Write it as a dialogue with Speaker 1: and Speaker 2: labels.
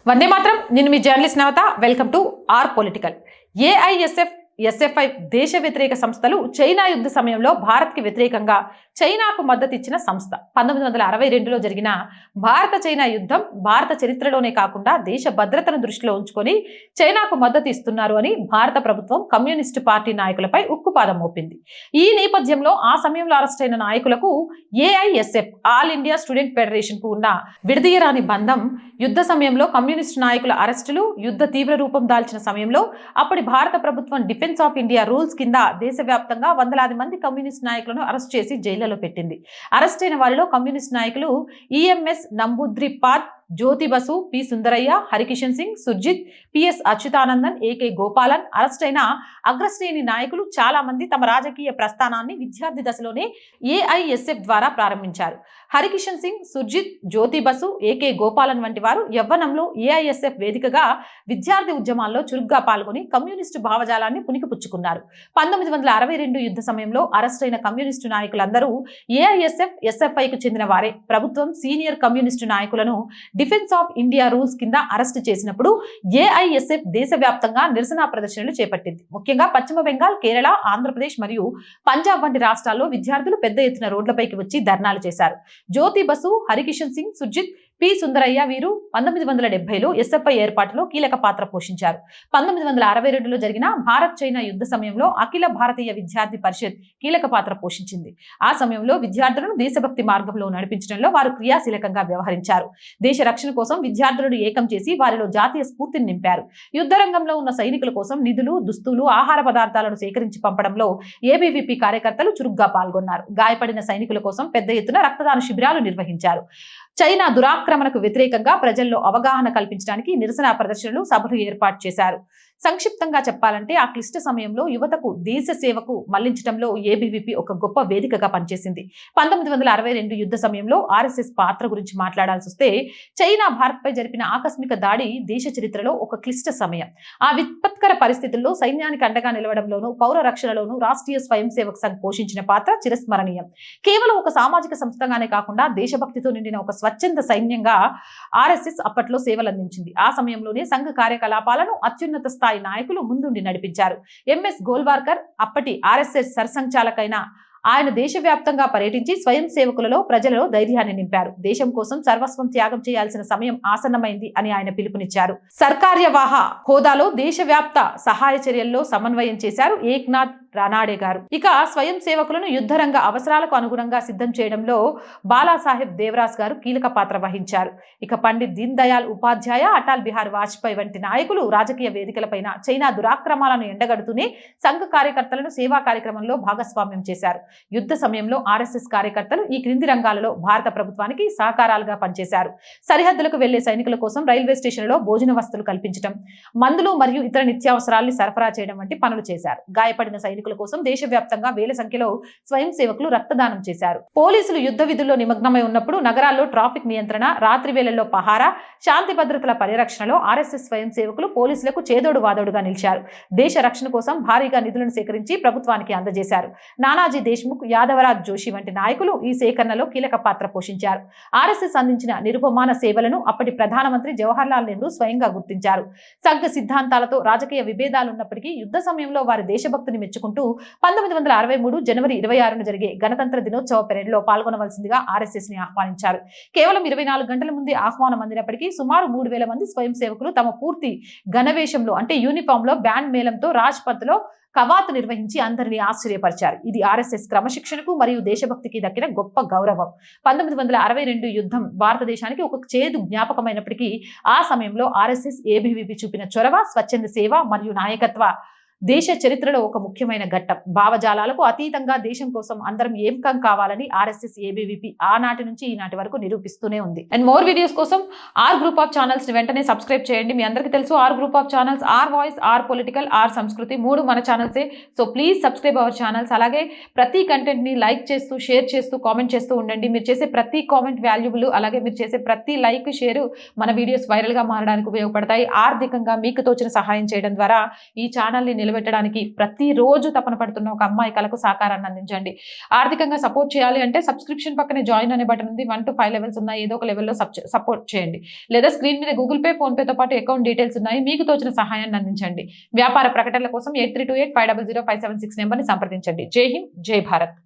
Speaker 1: వందే మాత్రం. నేను మీ journalist Navata. Welcome to R political. AISF, SFI దేశ వ్యతిరేక సంస్థలు చైనా యుద్ధ సమయంలో భారత్కి వ్యతిరేకంగా చైనాకు మద్దతు ఇచ్చిన సంస్థ. 1962లో జరిగిన భారత చైనా యుద్ధం భారత చరిత్రలోనే కాకుండా దేశ భద్రతను దృష్టిలో ఉంచుకొని చైనాకు మద్దతు ఇస్తున్నారు అని భారత ప్రభుత్వం కమ్యూనిస్టు పార్టీ నాయకులపై ఉక్కుపాదం మోపింది. ఈ నేపథ్యంలో ఆ సమయంలో అరెస్ట్ అయిన నాయకులకు AISF, all India student federation కు ఉన్న విడదీయరాని బంధం. యుద్ధ సమయంలో కమ్యూనిస్టు నాయకుల అరెస్టులు యుద్ధ తీవ్ర రూపం దాల్చిన సమయంలో అప్పటి భారత ప్రభుత్వం డిఫెన్స్ ఆఫ్ ఇండియా రూల్స్ కింద దేశవ్యాప్తంగా వందలాది మంది కమ్యూనిస్ట్ నాయకులను అరెస్ట్ చేసి జైళ్లలో పెట్టింది. అరెస్ట్ అయిన వారిలో కమ్యూనిస్ట్ నాయకులు EMS Namboodiripad, Jyoti Basu, P Sundarayya, Harkishan Singh, Surjeet, PS Achuthanandan, AK Gopalan. Arrest అయిన అగ్రశ్రేణి నాయకులు చాలా మంది తమ రాజకీయ ప్రస్థానాన్ని విద్యార్థి దశలోనే ఏఐఎస్ఎఫ్ ద్వారా ప్రారంభించారు. హరికిషన్ సింగ్, సుర్జిత్, జ్యోతి బసు, ఏకే గోపాలన్ వంటి వారు యవ్వనంలో ఏఐఎస్ఎఫ్ వేదికగా విద్యార్థి ఉద్యమాల్లో చురుగ్గా పాల్గొని కమ్యూనిస్టు భావజాలాన్ని పుణికిపుచ్చుకున్నారు. 1962 యుద్ధ సమయంలో అరెస్ట్ అయిన కమ్యూనిస్టు నాయకులందరూ ఏఐఎస్ఎఫ్, ఎస్ఎఫ్ఐకు చెందిన వారే. ప్రభుత్వం సీనియర్ కమ్యూనిస్టు నాయకులను డిఫెన్స్ ఆఫ్ ఇండియా రూల్స్ కింద అరెస్టు చేసినప్పుడు ఏఐఎస్ఎఫ్ దేశవ్యాప్తంగా నిరసన ప్రదర్శనలు చేపట్టింది. ముఖ్యంగా పశ్చిమ బెంగాల్, కేరళ, ఆంధ్రప్రదేశ్ మరియు పంజాబ్ వంటి రాష్ట్రాల్లో విద్యార్థులు పెద్ద ఎత్తున రోడ్లపైకి వచ్చి ధర్నాలు చేశారు. జ్యోతి బసు, హరికిషన్ సింగ్, సుర్జిత్, పి సుందరయ్య వీరు 1970లో ఎస్ఎఫ్ఐ ఏర్పాటులో కీలక పాత్ర పోషించారు. 1962లో జరిగిన భారత్ చైనా యుద్ధ సమయంలో అఖిల భారతీయ విద్యార్థి పరిషత్ కీలక పాత్ర పోషించింది. ఆ సమయంలో విద్యార్థులను దేశభక్తి మార్గంలో నడిపించడంలో వారు క్రియాశీలకంగా వ్యవహరించారు. దేశ రక్షణ కోసం విద్యార్థులను ఏకం చేసి వారిలో జాతీయ స్ఫూర్తిని నింపారు. యుద్ధ రంగంలో ఉన్న సైనికుల కోసం నిధులు, దుస్తులు, ఆహార పదార్థాలను సేకరించి పంపడంలో ఏబీవీపీ కార్యకర్తలు చురుగ్గా పాల్గొన్నారు. గాయపడిన సైనికుల కోసం పెద్ద ఎత్తున రక్తదాన శిబిరాలు నిర్వహించారు. చైనా దురాక్రమణకు వ్యతిరేకంగా ప్రజల్లో అవగాహన కల్పించడానికి నిరసన ప్రదర్శనలు, సభలు ఏర్పాటు చేశారు. సంక్షిప్తంగా చెప్పాలంటే ఆ క్లిష్ట సమయంలో యువతకు దేశ సేవకు మళ్లించడంలో ఏబీవీపీ ఒక గొప్ప వేదికగా పనిచేసింది. 1962 యుద్ధ సమయంలో ఆర్ఎస్ఎస్ పాత్ర గురించి మాట్లాడాల్సి వస్తే, చైనా భారత్పై జరిపిన ఆకస్మిక దాడి దేశ చరిత్రలో ఒక క్లిష్ట సమయం. ఆ విపత్కర పరిస్థితుల్లో సైన్యానికి అండగా నిలవడంలోనూ, పౌర రక్షణలోనూ రాష్ట్రీయ స్వయం సేవక్ సంఘ్ పోషించిన పాత్ర చిరస్మరణీయం. కేవలం ఒక సామాజిక సంస్థగానే కాకుండా దేశభక్తితో నిండిన ఒక స్వచ్ఛంద సైన్యంగా ఆర్ఎస్ఎస్ అప్పట్లో సేవలందించింది. ఆ సమయంలోనే సంఘ కార్యకలాపాలను అత్యున్నత స్థాయి నాయకులు ముందుండి నడిపించారు. ఎంఎస్ గోల్వార్కర్ అప్పటి ఆర్ఎస్ఎస్ సర్సంఘచాలకైన ఆయన దేశవ్యాప్తంగా పర్యటించి స్వయం సేవకులలో ప్రజలలో ధైర్యాన్ని నింపారు. దేశం కోసం సర్వస్వం త్యాగం చేయాల్సిన సమయం ఆసన్నమైంది అని ఆయన పిలుపునిచ్చారు. సర్కార్యవాహ హోదాలో దేశవ్యాప్త సహాయ చర్యల్లో సమన్వయం చేశారు ఏక్నాథ్ రానాడే గారు. ఇక స్వయం సేవకులను యుద్ధరంగ అవసరాలకు అనుగుణంగా సిద్ధం చేయడంలో బాలాసాహెబ్ దేవరాస్ గారు కీలక పాత్ర వహించారు. ఇక పండిత్ దీన్ దయాళ్ ఉపాధ్యాయ, అటల్ బిహారీ వాజ్పేయి వంటి నాయకులు రాజకీయ వేదికలపైన చైనా దురాక్రమాలను ఎండగడుతూనే సంఘ కార్యకర్తలను సేవా కార్యక్రమంలో భాగస్వామ్యం చేశారు. యుద్ధ సమయంలో ఆర్ఎస్ఎస్ కార్యకర్తలు ఈ క్రింది రంగాలలో భారత ప్రభుత్వానికి సహకారాలుగా పనిచేశారు. సరిహద్దులకు వెళ్లే సైనికుల కోసం రైల్వే స్టేషన్లలో భోజన వసతులు కల్పించడం, మందులు మరియు ఇతర నిత్యావసరాల్ని సరఫరా చేయడం వంటి పనులు చేశారు. గాయపడిన సైనికుల కోసం దేశవ్యాప్తంగా వేల సంఖ్యలో స్వయం సేవకులు రక్తదానం చేశారు. పోలీసులు యుద్ధ విధుల్లో నిమగ్నమై ఉన్నప్పుడు నగరాల్లో ట్రాఫిక్ నియంత్రణ, రాత్రి వేళల్లో పహారా, శాంతి భద్రతల పరిరక్షణలో ఆర్ఎస్ఎస్ స్వయం సేవకులు పోలీసులకు చేదోడు వాదోడుగా నిలిచారు. దేశ రక్షణ కోసం భారీగా నిధులను సేకరించి ప్రభుత్వానికి అందజేశారు. నానాజీ దేశ్ముఖ్, యాదవరాజ్ జోషి వంటి నాయకులు ఈ సేకరణలో కీలక పాత్ర పోషించారు. ఆర్ఎస్ఎస్ అందించిన నిరుపమాన సేవలను అప్పటి ప్రధానమంత్రి జవహర్లాల్ నెహ్రూ స్వయంగా గుర్తించారు. సంఘ సిద్ధాంతాలతో రాజకీయ విభేదాలున్నప్పటికీ యుద్ధ సమయంలో వారి దేశభక్తిని మెచ్చుకుంటూ 1963 జనవరి 26న జరిగే గణతంత్ర దినోత్సవ పెరేడ్లో పాల్గొనవలసిందిగా ఆర్ఎస్ఎస్ ని ఆహ్వానించారు. కేవలం 24 గంటల ముందే ఆహ్వానం అందినప్పటికీ సుమారు 3000 మంది స్వయం సేవకులు తమ పూర్తి గణవేషంలో అంటే యూనిఫామ్ లో బ్యాండ్ మేళంతో రాజ్ పథ్ లో కవాతు నిర్వహించి అందరినీ ఆశ్చర్యపరిచారు. ఇది ఆర్ఎస్ఎస్ క్రమశిక్షణకు మరియు దేశభక్తికి దక్కిన గొప్ప గౌరవం. 1962 యుద్ధం భారతదేశానికి ఒక చేదు జ్ఞాపకమైనప్పటికీ ఆ సమయంలో ఆర్ఎస్ఎస్, ఏబీవీపీ చూపిన చొరవ, స్వచ్ఛంద సేవ మరియు నాయకత్వ దేశ చరిత్రలో ఒక ముఖ్యమైన ఘట్టం. భావజాలాలకు అతీతంగా దేశం కోసం అందరం ఏకం కావాలని ఆర్ఎస్ఎస్, ఏబీవీపీ ఆనాటి నుంచి ఈనాటి వరకు నిరూపిస్తూనే ఉంది. అండ్ మోర్ వీడియోస్ కోసం ఆర్ గ్రూప్ ఆఫ్ ఛానల్స్ ని వెంటనే సబ్స్క్రైబ్ చేయండి. మీ అందరికీ తెలుసు R group of channels, R voice, R political, R Sanskriti 3 మన ఛానల్సే. So please subscribe our channels. అలాగే ప్రతి కంటెంట్ ని లైక్ చేస్తూ, షేర్ చేస్తూ, కామెంట్ చేస్తూ ఉండండి. మీరు చేసే ప్రతి కామెంట్ వాల్యుబుల్. అలాగే మీరు చేసే ప్రతి లైక్, షేర్ మన వీడియోస్ వైరల్ గా మారడానికి ఉపయోగపడతాయి. ఆర్థికంగా మీకు తోచిన సహాయం చేయడం ద్వారా ఈ ఛానల్ ని నిలబెట్టడానికి ప్రతిరోజు తపన పడుతున్న ఒక అమ్మాయి కళకు సహకారాన్ని అందించండి. ఆర్థికంగా సపోర్ట్ చేయాలి అంటే సబ్స్క్రిప్షన్ పక్కనే జాయిన్ అనే బటన్ ఉంది. 1 to 5 లెవెల్స్ ఉన్నాయి. ఏదో ఒక లెవెల్లో సపోర్ట్ చేయండి. లేదా స్క్రీన్ మీద గూగుల్ పే, ఫోన్ పేతో పాటు అకౌంట్ డీటెయిల్స్ ఉన్నాయి. మీకు తోచిన సహాయాన్ని అందించండి. వ్యాపార ప్రకటనల కోసం 8328500576 నెంబర్ని సంప్రదించండి. జై హింద్, జై భారత్.